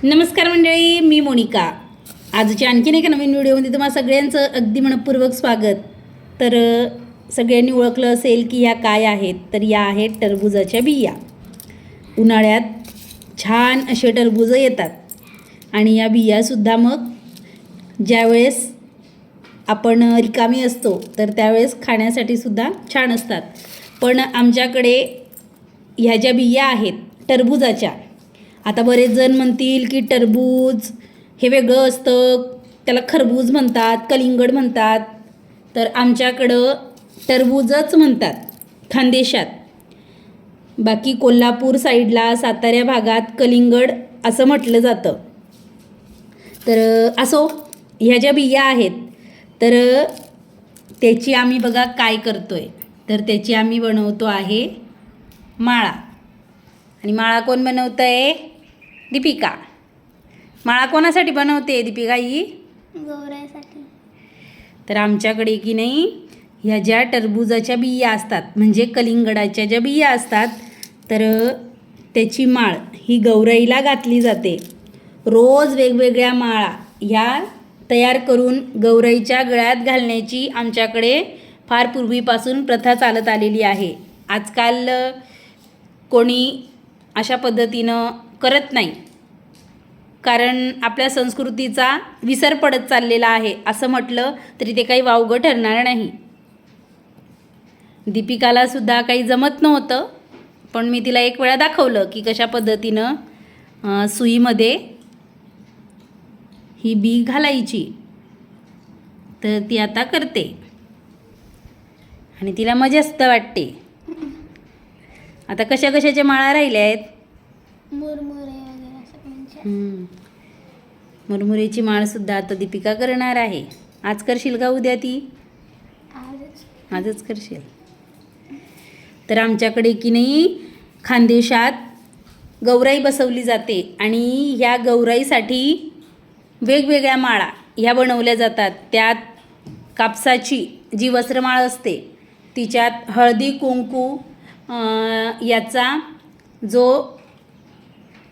नमस्कार मंडळी, मी मोनिका. आजच्या आणखीन एका नवीन व्हिडिओमध्ये तुम्हाला सगळ्यांचं अगदी मनपूर्वक स्वागत. तर सगळ्यांनी ओळखलं असेल की या काय आहेत, तर या आहेत टरबूजाच्या बिया. उन्हाळ्यात छान असे टरबूज येतात आणि या बियासुद्धा मग ज्यावेळेस आपण रिकामी असतो तर त्यावेळेस खाण्यासाठी सुद्धा छान असतात. पण आमच्याकडे ह्या ज्या बिया आहेत टरबूजाच्या, आता बरेच जण म्हणतील की टरबूज हे वेगळं असतं, त्याला खरबूज म्हणतात, कलिंगड म्हणतात. तर आमच्याकडं टरबूजच म्हणतात खानदेशात. बाकी कोल्हापूर साईडला, सातारा भागात कलिंगड असं म्हटलं जातं. तर असो, ह्या ज्या बिया आहेत तर त्याची आम्ही बघा काय करतो आहे. तर त्याची आम्ही बनवतो आहे माळा. आणि माळा कोण बनवतं आहे? दीपिका. माळा कोणासाठी बनवते दीपिका ही? गौराईसाठी. तर आमच्याकडे की नाही ह्या ज्या टरबूजाच्या बिया असतात, म्हणजे कलिंगडाच्या ज्या बिया असतात, तर त्याची माळ ही गौराईला घातली जाते. रोज वेगवेगळ्या माळा ह्या तयार करून गौराईच्या गळ्यात घालण्याची आमच्याकडे फार पूर्वीपासून प्रथा चालत आलेली आहे. आजकाल कोणी अशा पद्धतीनं करत नाही, कारण आपल्या संस्कृतीचा विसर पडत चाललेला आहे. असं म्हटलं तरी ते काही वावगं ठरणार नाही. दीपिकालासुद्धा काही जमत नव्हतं, पण मी तिला एक वेळा दाखवलं की कशा पद्धतीनं सुईमध्ये ही बी घालायची. तर ती आता करते आणि तिला मजास्त वाटते. आता कशा कशाच्या माळा राहिल्या आहेत? मुरमुरे वगैरे सगळ्यांच्या. मुरमुरेची माळसुद्धा आता दीपिका करणार आहे. आज करशील का उद्या ती? आजच करशील. तर आमच्याकडे की नाही खानदेशात गौराई बसवली जाते आणि ह्या गौराईसाठी वेगवेगळ्या माळा ह्या बनवल्या जातात. त्यात कापसाची जी वस्त्रमाळ असते तिच्यात हळदी कुंकू याचा जो